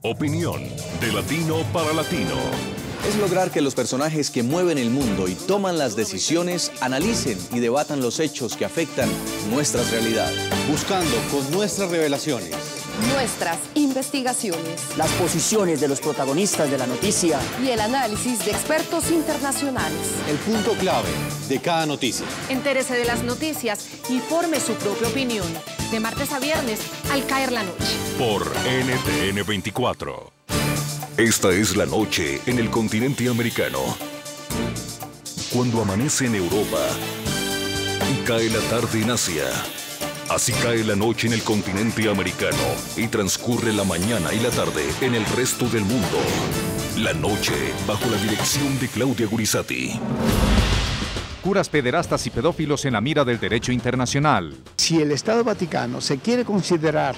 Opinión de latino para latino. Es lograr que los personajes que mueven el mundo y toman las decisiones analicen y debatan los hechos que afectan nuestras realidades. Buscando con nuestras revelaciones, nuestras investigaciones, las posiciones de los protagonistas de la noticia y el análisis de expertos internacionales. El punto clave de cada noticia. Entérese de las noticias y forme su propia opinión. De martes a viernes, al caer la noche. Por NTN 24. Esta es la noche en el continente americano. Cuando amanece en Europa y cae la tarde en Asia. Así cae la noche en el continente americano y transcurre la mañana y la tarde en el resto del mundo. La noche bajo la dirección de Claudia Gurizati. Curas pederastas y pedófilos en la mira del derecho internacional. Si el Estado Vaticano se quiere considerar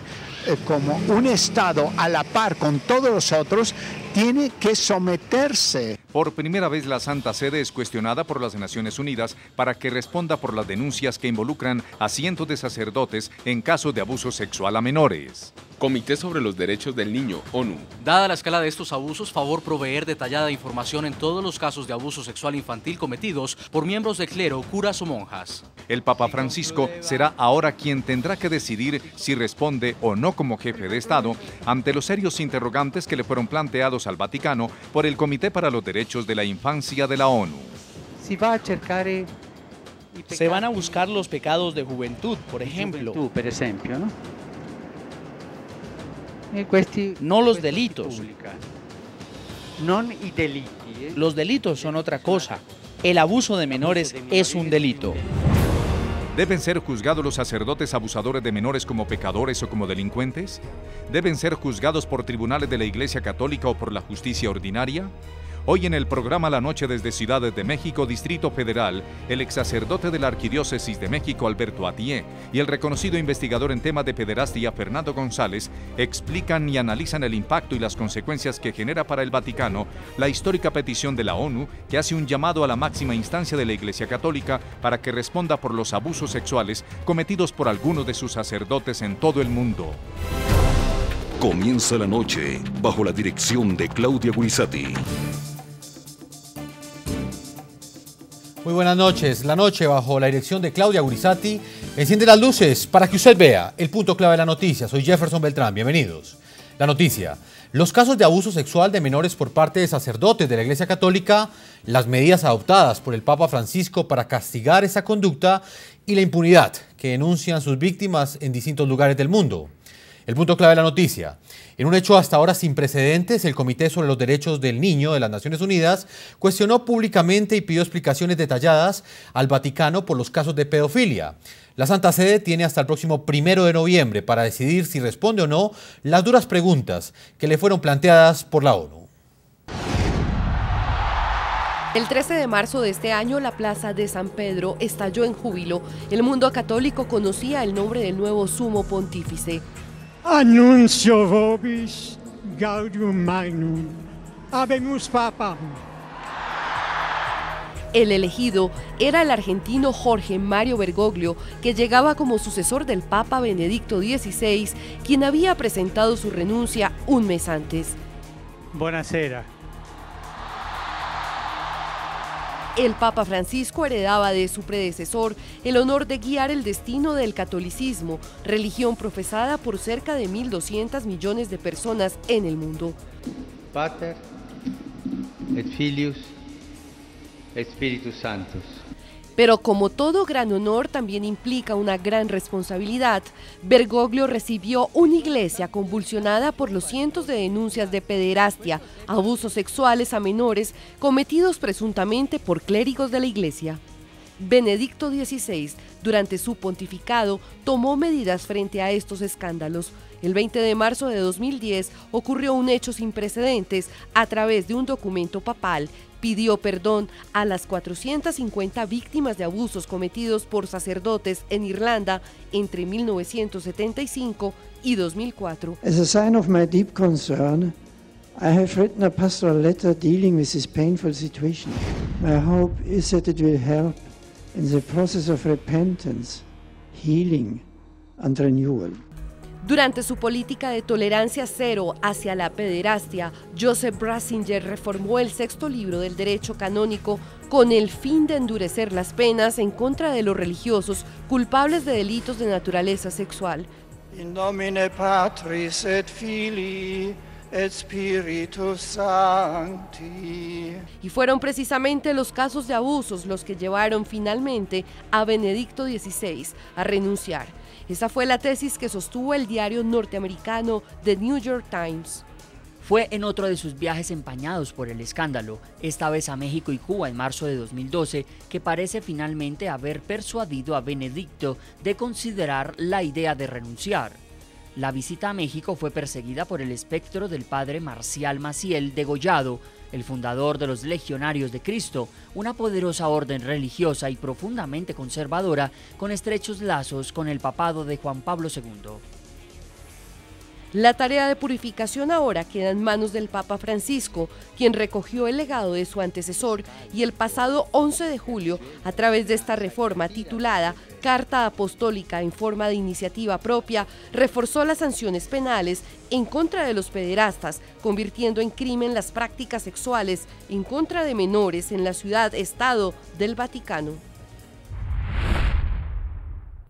como un Estado a la par con todos los otros, tiene que someterse. Por primera vez la Santa Sede es cuestionada por las Naciones Unidas para que responda por las denuncias que involucran a cientos de sacerdotes en caso de abuso sexual a menores. Comité sobre los Derechos del Niño, ONU. Dada la escala de estos abusos, favor proveer detallada información en todos los casos de abuso sexual infantil cometidos por miembros del clero, curas o monjas. El Papa Francisco será ahora quien tendrá que decidir si responde o no como jefe de Estado ante los serios interrogantes que le fueron planteados al Vaticano por el Comité para los Derechos de la Infancia de la ONU. Se van a buscar los pecados de juventud, por ejemplo. ¿no? No los delitos. Los delitos son otra cosa. El abuso de menores es un delito. ¿Deben ser juzgados los sacerdotes abusadores de menores como pecadores o como delincuentes? ¿Deben ser juzgados por tribunales de la Iglesia Católica o por la justicia ordinaria? Hoy en el programa La Noche desde Ciudad de México, Distrito Federal, el ex sacerdote de la Arquidiócesis de México, Alberto Atié, y el reconocido investigador en temas de pederastia, Fernando González, explican y analizan el impacto y las consecuencias que genera para el Vaticano la histórica petición de la ONU que hace un llamado a la máxima instancia de la Iglesia Católica para que responda por los abusos sexuales cometidos por algunos de sus sacerdotes en todo el mundo. Comienza la noche bajo la dirección de Claudia Gurizati. Muy buenas noches. La noche bajo la dirección de Claudia Gurizati enciende las luces para que usted vea el punto clave de la noticia. Soy Jefferson Beltrán. Bienvenidos. La noticia. Los casos de abuso sexual de menores por parte de sacerdotes de la Iglesia Católica, las medidas adoptadas por el Papa Francisco para castigar esa conducta y la impunidad que denuncian sus víctimas en distintos lugares del mundo. El punto clave de la noticia. En un hecho hasta ahora sin precedentes, el Comité sobre los Derechos del Niño de las Naciones Unidas cuestionó públicamente y pidió explicaciones detalladas al Vaticano por los casos de pedofilia. La Santa Sede tiene hasta el próximo 1 de noviembre para decidir si responde o no las duras preguntas que le fueron planteadas por la ONU. El 13 de marzo de este año, la plaza de San Pedro estalló en júbilo. El mundo católico conocía el nombre del nuevo sumo pontífice. Annuncio vobis gaudium magnum, habemus papam. El elegido era el argentino Jorge Mario Bergoglio, que llegaba como sucesor del Papa Benedicto XVI, quien había presentado su renuncia un mes antes. Buonasera. El Papa Francisco heredaba de su predecesor el honor de guiar el destino del catolicismo, religión profesada por cerca de 1.200 millones de personas en el mundo. Pater et Filius et Spiritus Sanctus. Pero como todo gran honor también implica una gran responsabilidad, Bergoglio recibió una iglesia convulsionada por los cientos de denuncias de pederastia, abusos sexuales a menores cometidos presuntamente por clérigos de la iglesia. Benedicto XVI, durante su pontificado, tomó medidas frente a estos escándalos. El 20 de marzo de 2010 ocurrió un hecho sin precedentes. A través de un documento papal, pidió perdón a las 450 víctimas de abusos cometidos por sacerdotes en Irlanda entre 1975 y 2004. As a sign of my deep concern, I have written a pastoral letter dealing with this painful situation. My hope is that it will help in the process of repentance, healing and renewal. Durante su política de tolerancia cero hacia la pederastia, Joseph Ratzinger reformó el sexto libro del derecho canónico con el fin de endurecer las penas en contra de los religiosos culpables de delitos de naturaleza sexual. In nomine Patris et Filii et Spiritus Sancti. Y fueron precisamente los casos de abusos los que llevaron finalmente a Benedicto XVI a renunciar. Esa fue la tesis que sostuvo el diario norteamericano The New York Times. Fue en otro de sus viajes empañados por el escándalo, esta vez a México y Cuba en marzo de 2012, que parece finalmente haber persuadido a Benedicto de considerar la idea de renunciar. La visita a México fue perseguida por el espectro del padre Marcial Maciel degollado, el fundador de los Legionarios de Cristo, una poderosa orden religiosa y profundamente conservadora con estrechos lazos con el papado de Juan Pablo II. La tarea de purificación ahora queda en manos del Papa Francisco, quien recogió el legado de su antecesor y el pasado 11 de julio, a través de esta reforma titulada Carta Apostólica en forma de iniciativa propia, reforzó las sanciones penales en contra de los pederastas, convirtiendo en crimen las prácticas sexuales en contra de menores en la ciudad-estado del Vaticano.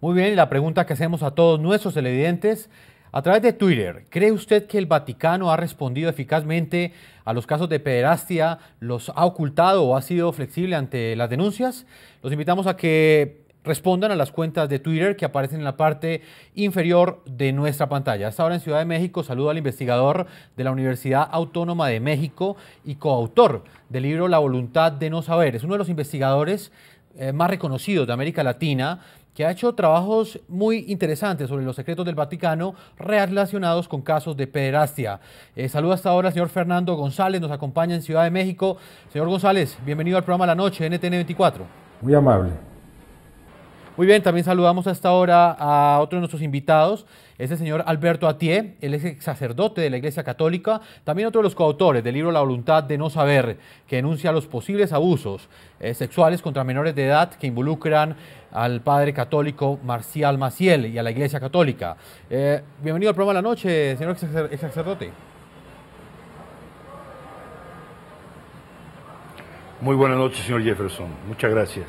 Muy bien, la pregunta que hacemos a todos nuestros televidentes a través de Twitter: ¿cree usted que el Vaticano ha respondido eficazmente a los casos de pederastia, los ha ocultado o ha sido flexible ante las denuncias? Los invitamos a que respondan a las cuentas de Twitter que aparecen en la parte inferior de nuestra pantalla. Hasta ahora en Ciudad de México saludo al investigador de la Universidad Autónoma de México y coautor del libro La voluntad de no saber. Es uno de los investigadores más reconocidos de América Latina, que ha hecho trabajos muy interesantes sobre los secretos del Vaticano relacionados con casos de pederastia. Saludo hasta ahora al señor Fernando González, nos acompaña en Ciudad de México. Señor González, bienvenido al programa La Noche, NTN 24. Muy amable. Muy bien, también saludamos hasta ahora a otro de nuestros invitados, es el señor Alberto Atié, él es ex sacerdote de la Iglesia Católica, también otro de los coautores del libro La voluntad de no saber, que denuncia los posibles abusos sexuales contra menores de edad que involucran al padre católico Marcial Maciel y a la Iglesia Católica. Bienvenido al programa La Noche, señor ex sacerdote. Muy buenas noches, señor Jefferson. Muchas gracias.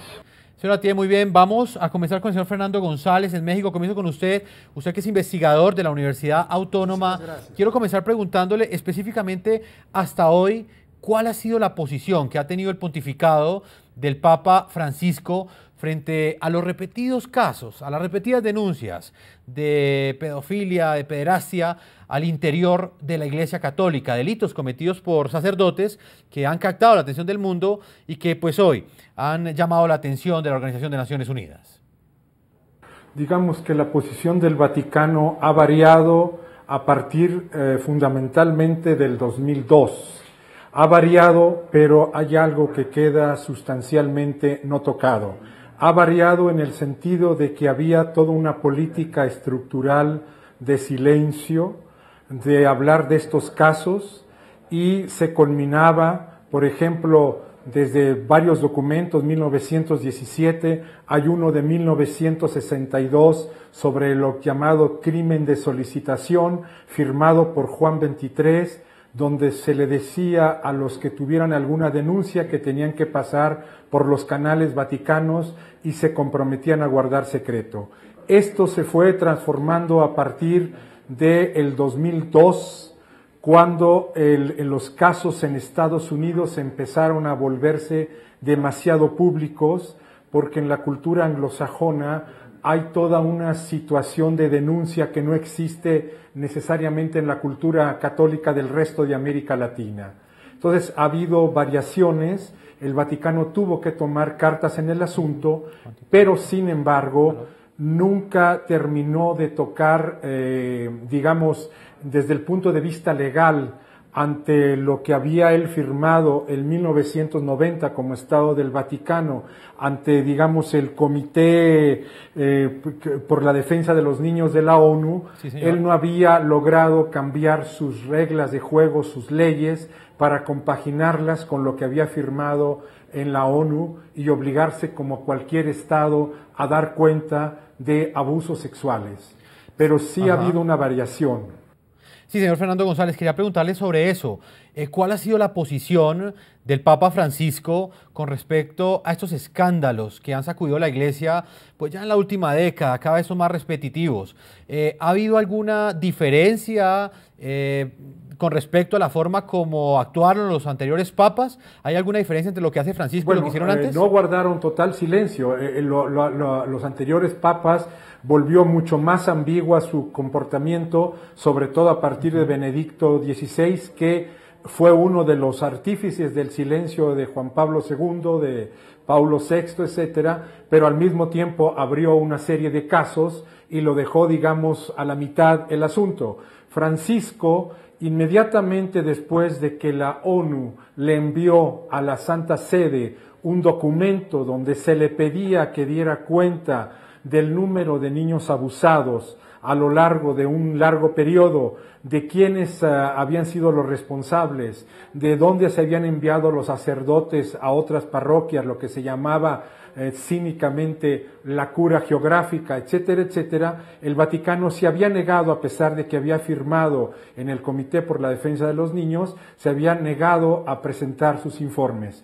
Señor Atié, muy bien. Vamos a comenzar con el señor Fernando González en México. Comienzo con usted que es investigador de la Universidad Autónoma. Quiero comenzar preguntándole específicamente hasta hoy cuál ha sido la posición que ha tenido el pontificado del Papa Francisco frente a los repetidos casos, a las repetidas denuncias de pedofilia, de pederastia al interior de la Iglesia Católica, delitos cometidos por sacerdotes que han captado la atención del mundo y que pues hoy han llamado la atención de la Organización de Naciones Unidas. Digamos que la posición del Vaticano ha variado a partir fundamentalmente del 2002. Ha variado, pero hay algo que queda sustancialmente no tocado. Ha variado en el sentido de que había toda una política estructural de silencio, de hablar de estos casos, y se culminaba, por ejemplo, desde varios documentos, 1917, hay uno de 1962 sobre lo llamado crimen de solicitación, firmado por Juan XXIII, donde se le decía a los que tuvieran alguna denuncia que tenían que pasar por los canales vaticanos y se comprometían a guardar secreto. Esto se fue transformando a partir del 2002, cuando los casos en Estados Unidos empezaron a volverse demasiado públicos, porque en la cultura anglosajona hay toda una situación de denuncia que no existe necesariamente en la cultura católica del resto de América Latina. Entonces ha habido variaciones, el Vaticano tuvo que tomar cartas en el asunto, pero sin embargo nunca terminó de tocar, digamos, desde el punto de vista legal, ante lo que había él firmado en 1990 como Estado del Vaticano, ante, digamos, el Comité por la Defensa de los Niños de la ONU, sí, él no había logrado cambiar sus reglas de juego, sus leyes, para compaginarlas con lo que había firmado en la ONU y obligarse como cualquier Estado a dar cuenta de abusos sexuales. pero sí ha habido una variación. Sí, señor Fernando González, quería preguntarle sobre eso. ¿Cuál ha sido la posición del Papa Francisco con respecto a estos escándalos que han sacudido la Iglesia pues ya en la última década, cada vez son más repetitivos? ¿Ha habido alguna diferencia con respecto a la forma como actuaron los anteriores papas? ¿Hay alguna diferencia entre lo que hace Francisco y lo que hicieron antes? No guardaron total silencio. Los anteriores papas volvió mucho más ambigua su comportamiento, sobre todo a partir de Benedicto XVI, que fue uno de los artífices del silencio de Juan Pablo II, de Paulo VI, etcétera, pero al mismo tiempo abrió una serie de casos y lo dejó, digamos, a la mitad el asunto. Francisco, inmediatamente después de que la ONU le envió a la Santa Sede un documento donde se le pedía que diera cuenta del número de niños abusados a lo largo de un largo periodo, de quiénes habían sido los responsables, de dónde se habían enviado los sacerdotes a otras parroquias, lo que se llamaba cínicamente la cura geográfica, etcétera, etcétera. El Vaticano se había negado, a pesar de que había firmado en el Comité por la Defensa de los Niños, se había negado a presentar sus informes.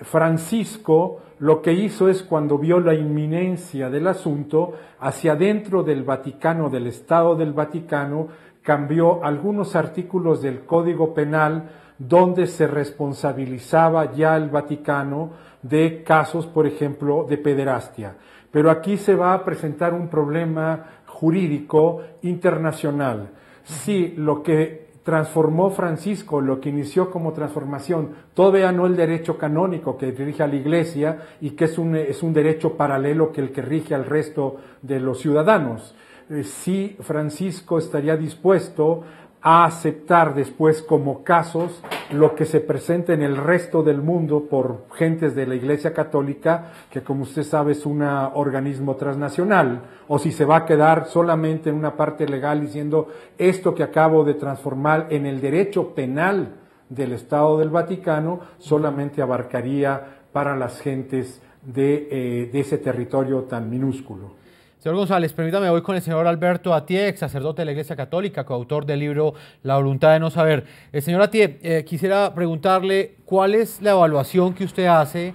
Francisco lo que hizo es, cuando vio la inminencia del asunto, hacia dentro del Vaticano, del Estado del Vaticano, cambió algunos artículos del Código Penal donde se responsabilizaba ya el Vaticano de casos, por ejemplo, de pederastia. Pero aquí se va a presentar un problema jurídico internacional. Si lo que transformó Francisco, lo que inició como transformación, todavía no el derecho canónico que rige a la Iglesia y que es un derecho paralelo que el que rige al resto de los ciudadanos. Si Francisco estaría dispuesto a aceptar después como casos lo que se presenta en el resto del mundo por gentes de la Iglesia Católica, que como usted sabe es un organismo transnacional, o si se va a quedar solamente en una parte legal diciendo esto que acabo de transformar en el derecho penal del Estado del Vaticano solamente abarcaría para las gentes de ese territorio tan minúsculo. Señor González, permítame, voy con el señor Alberto Atié, ex sacerdote de la Iglesia Católica, coautor del libro La voluntad de no saber. Señor Atié, quisiera preguntarle cuál es la evaluación que usted hace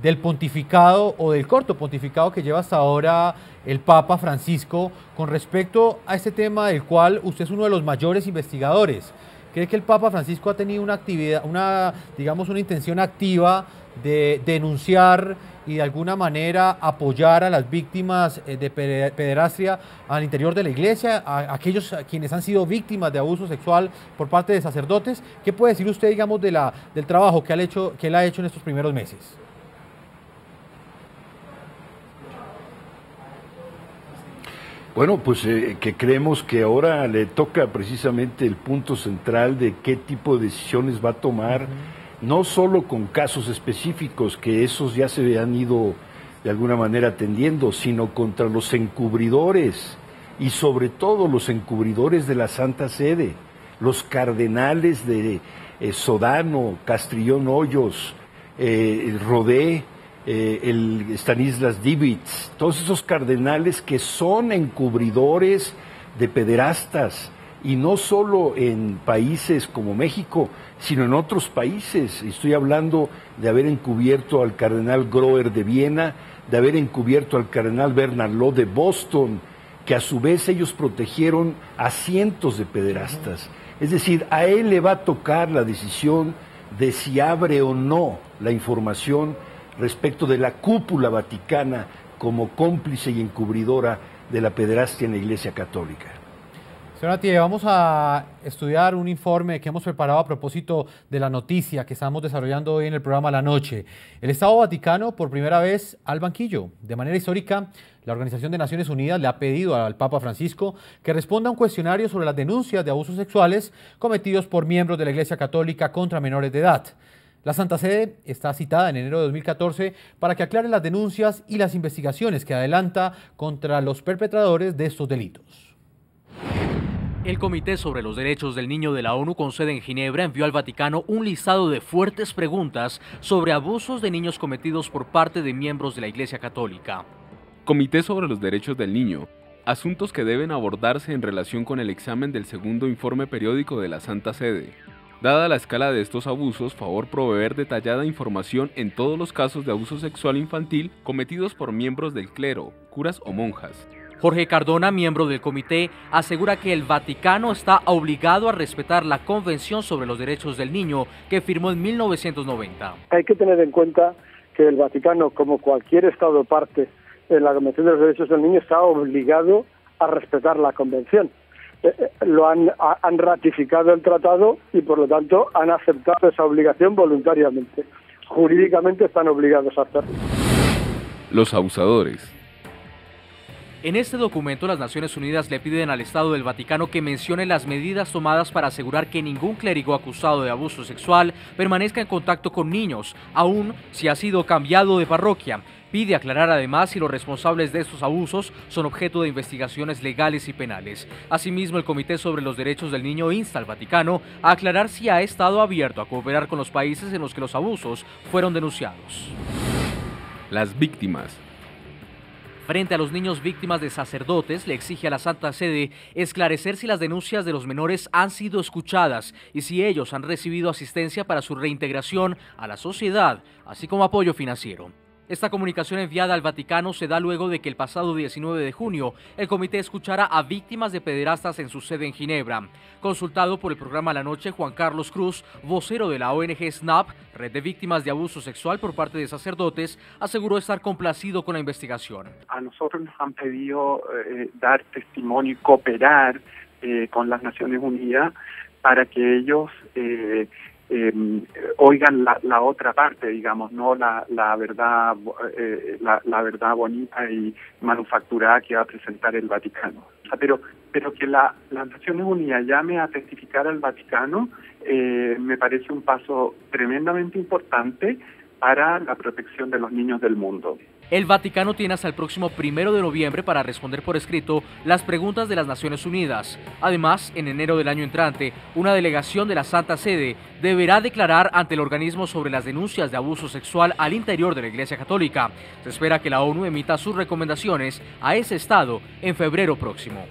del pontificado o del corto pontificado que lleva hasta ahora el Papa Francisco con respecto a este tema del cual usted es uno de los mayores investigadores. ¿Cree que el Papa Francisco ha tenido una actividad, una intención activa de denunciar y de alguna manera apoyar a las víctimas de pederastia al interior de la Iglesia, a aquellos quienes han sido víctimas de abuso sexual por parte de sacerdotes? ¿Qué puede decir usted, digamos, del trabajo que él ha hecho en estos primeros meses? Bueno, pues que creemos que ahora le toca precisamente el punto central de qué tipo de decisiones va a tomar, no solo con casos específicos, que esos ya se han ido de alguna manera atendiendo, sino contra los encubridores, y sobre todo los encubridores de la Santa Sede, los cardenales de Sodano, Castrillón Hoyos, Rodé, el Stanislas Divitz, todos esos cardenales que son encubridores de pederastas, y no solo en países como México, sino en otros países. Estoy hablando de haber encubierto al cardenal Groer de Viena, de haber encubierto al cardenal Bernard Law de Boston, que a su vez ellos protegieron a cientos de pederastas. Es decir, a él le va a tocar la decisión de si abre o no la información respecto de la cúpula vaticana como cómplice y encubridora de la pederastia en la Iglesia Católica. Señor Atié, vamos a estudiar un informe que hemos preparado a propósito de la noticia que estamos desarrollando hoy en el programa La Noche. El Estado Vaticano, por primera vez, al banquillo. De manera histórica, la Organización de Naciones Unidas le ha pedido al Papa Francisco que responda a un cuestionario sobre las denuncias de abusos sexuales cometidos por miembros de la Iglesia Católica contra menores de edad. La Santa Sede está citada en enero de 2014 para que aclare las denuncias y las investigaciones que adelanta contra los perpetradores de estos delitos. El Comité sobre los Derechos del Niño de la ONU con sede en Ginebra envió al Vaticano un listado de fuertes preguntas sobre abusos de niños cometidos por parte de miembros de la Iglesia Católica. Comité sobre los Derechos del Niño asuntos que deben abordarse en relación con el examen del segundo informe periódico de la Santa Sede. Dada la escala de estos abusos, favor proveer detallada información en todos los casos de abuso sexual infantil cometidos por miembros del clero, curas o monjas. Jorge Cardona, miembro del comité, asegura que el Vaticano está obligado a respetar la Convención sobre los Derechos del Niño que firmó en 1990. Hay que tener en cuenta que el Vaticano, como cualquier Estado parte en la Convención de los Derechos del Niño, está obligado a respetar la Convención. Han ratificado el tratado y por lo tanto han aceptado esa obligación voluntariamente. Jurídicamente están obligados a hacerlo. Los abusadores. En este documento, las Naciones Unidas le piden al Estado del Vaticano que mencione las medidas tomadas para asegurar que ningún clérigo acusado de abuso sexual permanezca en contacto con niños, aun si ha sido cambiado de parroquia. Pide aclarar además si los responsables de estos abusos son objeto de investigaciones legales y penales. Asimismo, el Comité sobre los Derechos del Niño insta al Vaticano a aclarar si ha estado abierto a cooperar con los países en los que los abusos fueron denunciados. Las víctimas. Frente a los niños víctimas de sacerdotes, le exige a la Santa Sede esclarecer si las denuncias de los menores han sido escuchadas y si ellos han recibido asistencia para su reintegración a la sociedad, así como apoyo financiero. Esta comunicación enviada al Vaticano se da luego de que el pasado 19 de junio el comité escuchara a víctimas de pederastas en su sede en Ginebra. Consultado por el programa La Noche, Juan Carlos Cruz, vocero de la ONG SNAP, Red de Víctimas de Abuso Sexual por parte de sacerdotes, aseguró estar complacido con la investigación. A nosotros nos han pedido dar testimonio y cooperar con las Naciones Unidas para que ellos oigan la otra parte, digamos, no la verdad la verdad bonita y manufacturada que va a presentar el Vaticano. Pero que las Naciones Unidas llame a testificar al Vaticano me parece un paso tremendamente importante para la protección de los niños del mundo. El Vaticano tiene hasta el próximo 1 de noviembre para responder por escrito las preguntas de las Naciones Unidas. Además, en enero del año entrante, una delegación de la Santa Sede deberá declarar ante el organismo sobre las denuncias de abuso sexual al interior de la Iglesia Católica. Se espera que la ONU emita sus recomendaciones a ese estado en febrero próximo.